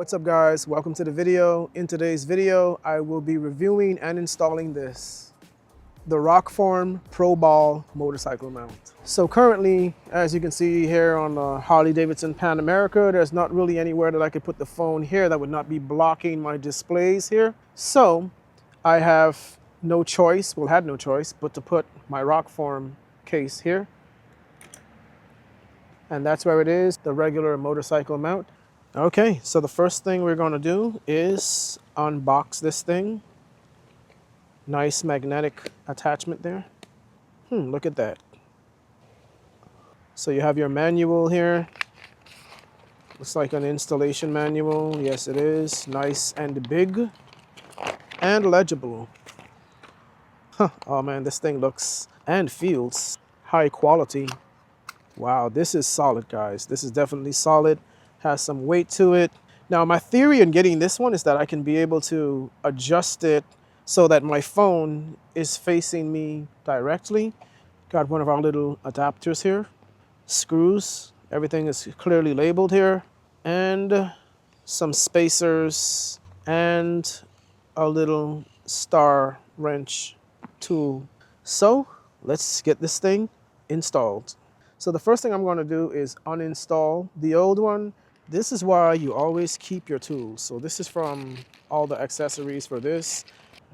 What's up guys, welcome to the video. In today's video, I will be reviewing and installing this, the Rokform Pro Ball motorcycle mount. So currently, as you can see here on the Harley-Davidson Pan America, there's not really anywhere that I could put the phone here that would not be blocking my displays here. So I have no choice, well had no choice, but to put my Rokform case here. And that's where it is, the regular motorcycle mount. Okay, so the first thing we're going to do is unbox this thing. Nice magnetic attachment there. Look at that. So you have your manual here. Looks like an installation manual. Yes, it is. Nice and big and legible. Oh man, this thing looks and feels high quality. Wow, this is solid, guys. This is definitely solid. Has some weight to it. Now, my theory in getting this one is that I can be able to adjust it so that my phone is facing me directly. Got one of our little adapters here. Screws. Everything is clearly labeled here. And some spacers and a little star wrench tool. So let's get this thing installed. So the first thing I'm going to do is uninstall the old one. This is why you always keep your tools. So this is from all the accessories for this.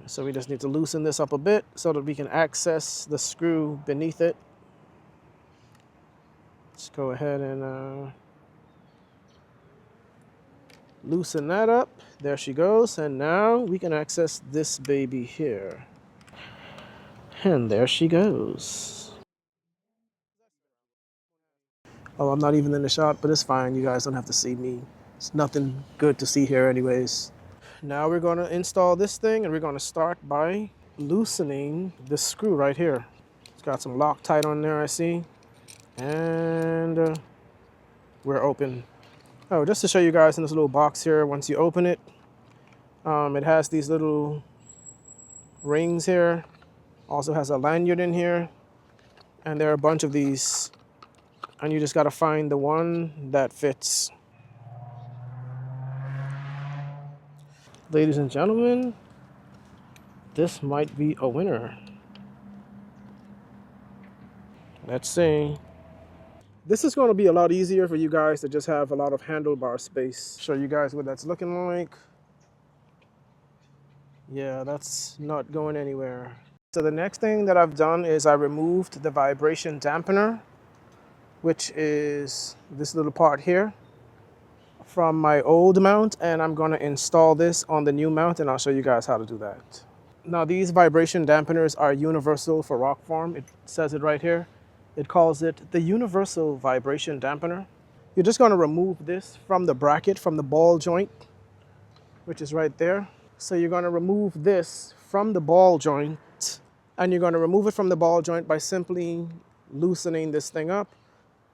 So we just need to loosen this up a bit so that we can access the screw beneath it. Let's go ahead and loosen that up. There she goes. And now we can access this baby here. And there she goes. Oh, I'm not even in the shot, but it's fine. You guys don't have to see me. It's nothing good to see here anyways. Now we're going to install this thing, and we're going to start by loosening this screw right here. It's got some Loctite on there, I see. And we're open. Oh, just to show you guys in this little box here, once you open it, it has these little rings here. Also has a lanyard in here. And there are a bunch of these. And you just got to find the one that fits. Ladies and gentlemen, this might be a winner. Let's see. This is going to be a lot easier for you guys to just have a lot of handlebar space. Show you guys what that's looking like. Yeah, that's not going anywhere. So the next thing that I've done is I removed the vibration dampener, which is this little part here from my old mount, and I'm going to install this on the new mount, and I'll show you guys how to do that. Now, these vibration dampeners are universal for Rokform. It says it right here. It calls it the universal vibration dampener. You're just going to remove this from the bracket, from the ball joint, which is right there. So you're going to remove this from the ball joint, and you're going to remove it from the ball joint by simply loosening this thing up.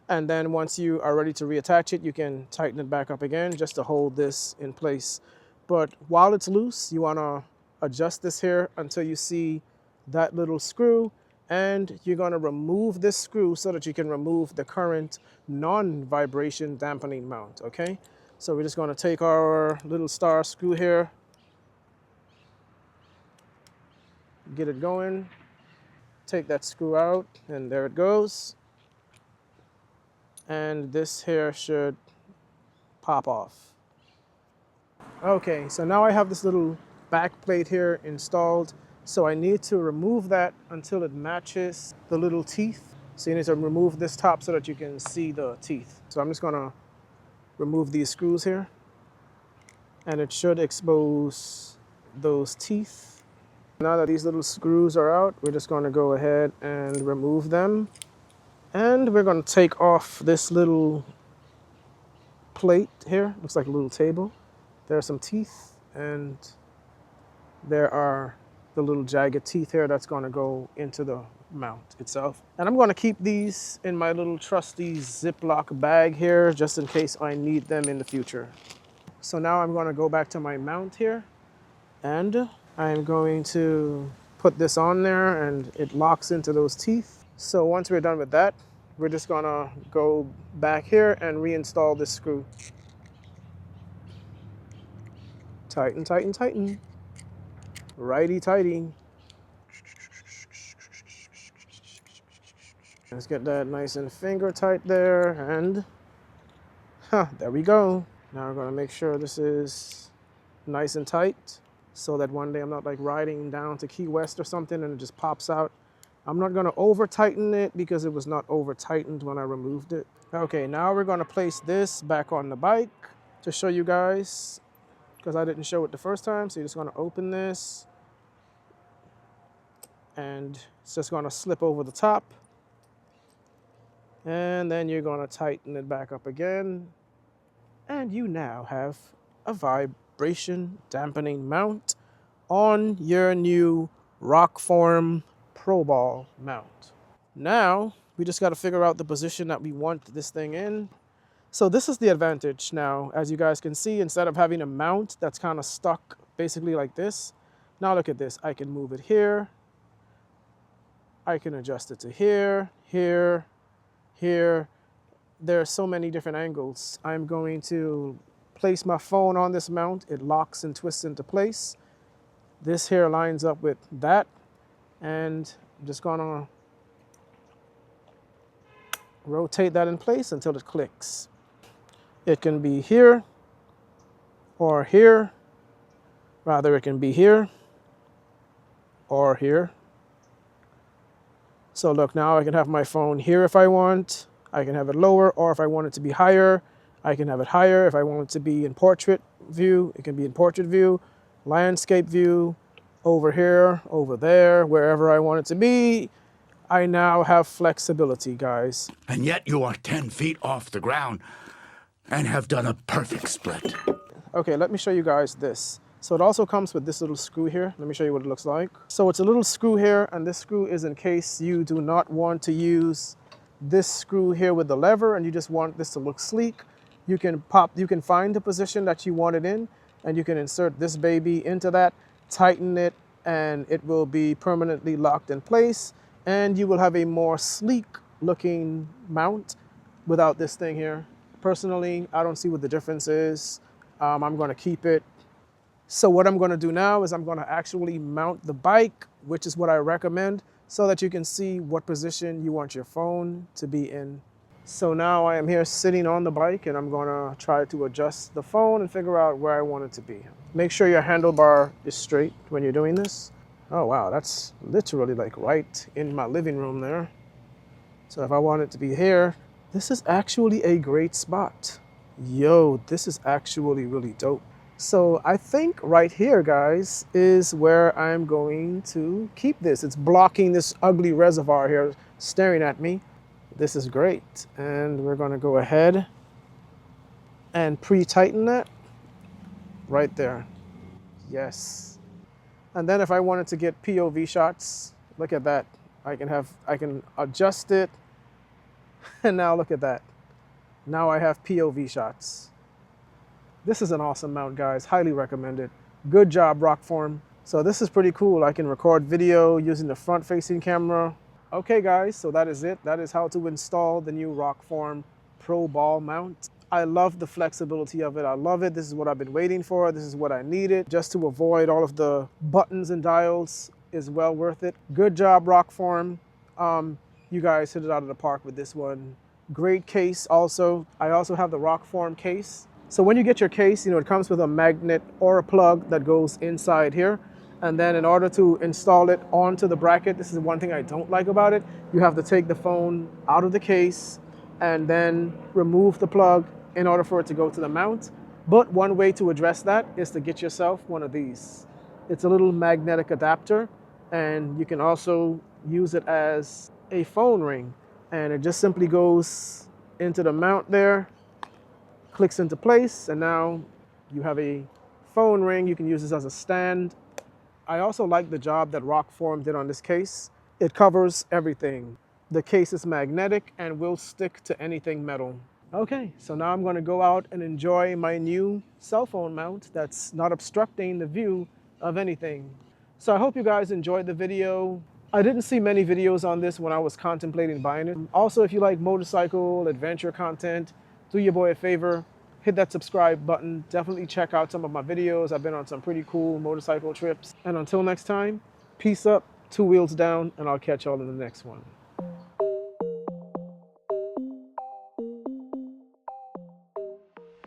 And then once you are ready to reattach it, you can tighten it back up again just to hold this in place. But while it's loose, you want to adjust this here until you see that little screw. And you're going to remove this screw so that you can remove the current non-vibration dampening mount, okay? So we're just going to take our little star screw here, get it going, take that screw out, and there it goes. And this here should pop off. Okay, so now I have this little back plate here installed. So I need to remove that until it matches the little teeth. So you need to remove this top so that you can see the teeth. So I'm just gonna remove these screws here. And it should expose those teeth. Now that these little screws are out, we're just gonna go ahead and remove them. And we're going to take off this little plate here. Looks like a little table. There are some teeth, and there are the little jagged teeth here that's going to go into the mount itself. And I'm going to keep these in my little trusty Ziploc bag here just in case I need them in the future. So now I'm going to go back to my mount here, and I'm going to put this on there, and it locks into those teeth. So once we're done with that, we're just gonna go back here and reinstall this screw. Tighten, tighten, tighten. Righty tighty. Let's get that nice and finger tight there, and there we go. Now we're gonna make sure this is nice and tight so that one day I'm not like riding down to Key West or something and it just pops out. I'm not gonna over tighten it because it was not over tightened when I removed it. Okay, now we're gonna place this back on the bike to show you guys, because I didn't show it the first time. So you're just gonna open this and it's just gonna slip over the top. And then you're gonna tighten it back up again. And you now have a vibration dampening mount on your new Rokform Pro Ball mount. Now, we just gotta figure out the position that we want this thing in. So this is the advantage now. As you guys can see, instead of having a mount that's kind of stuck basically like this, now look at this. I can move it here. I can adjust it to here, here, here. There are so many different angles. I'm going to place my phone on this mount. It locks and twists into place. This here lines up with that. And I'm just gonna rotate that in place until it clicks. It can be here or here. Rather, it can be here or here. So look, now I can have my phone here if I want. I can have it lower, or if I want it to be higher, I can have it higher. If I want it to be in portrait view, it can be in portrait view, landscape view, over here, over there, wherever I want it to be. I now have flexibility, guys. And yet you are 10 feet off the ground and have done a perfect split. Okay, let me show you guys this. So it also comes with this little screw here. Let me show you what it looks like. So it's a little screw here, and this screw is in case you do not want to use this screw here with the lever and you just want this to look sleek. You can find the position that you want it in, and you can insert this baby into that, tighten it, and it will be permanently locked in place, and you will have a more sleek looking mount without this thing here. Personally, I don't see what the difference is. I'm gonna keep it. So what I'm gonna do now is I'm gonna actually mount the bike, which is what I recommend, so that you can see what position you want your phone to be in. So now I am here sitting on the bike, and I'm gonna try to adjust the phone and figure out where I want it to be. Make sure your handlebar is straight when you're doing this. Oh wow, that's literally like right in my living room there. So if I want it to be here, this is actually a great spot. Yo, this is actually really dope. So I think right here, guys, is where I'm going to keep this. It's blocking this ugly reservoir here staring at me. This is great. And we're gonna go ahead and pre-tighten that right there. Yes. And then if I wanted to get POV shots, look at that. I can adjust it. And now look at that. Now I have POV shots. This is an awesome mount, guys. Highly recommended. Good job, Rokform. So this is pretty cool. I can record video using the front-facing camera. Okay, guys, so that is it. That is how to install the new Rokform Pro Ball mount. I love the flexibility of it. I love it. This is what I've been waiting for. This is what I needed just to avoid all of the buttons and dials. Is well worth it. Good job, Rokform. You guys hit it out of the park with this one. Great case also. I also have the Rokform case. So when you get your case, it comes with a magnet or a plug that goes inside here. And then in order to install it onto the bracket, this is one thing I don't like about it. You have to take the phone out of the case and then remove the plug in order for it to go to the mount. But one way to address that is to get yourself one of these. It's a little magnetic adapter, and you can also use it as a phone ring. And it just simply goes into the mount there, clicks into place, and now you have a phone ring. You can use this as a stand. I also like the job that Rokform did on this case. It covers everything. The case is magnetic and will stick to anything metal. Okay, so now I'm gonna go out and enjoy my new cell phone mount that's not obstructing the view of anything. So I hope you guys enjoyed the video. I didn't see many videos on this when I was contemplating buying it. Also, if you like motorcycle adventure content, do your boy a favor, hit that subscribe button. Definitely check out some of my videos. I've been on some pretty cool motorcycle trips. And until next time, peace up, two wheels down, and I'll catch y'all in the next one.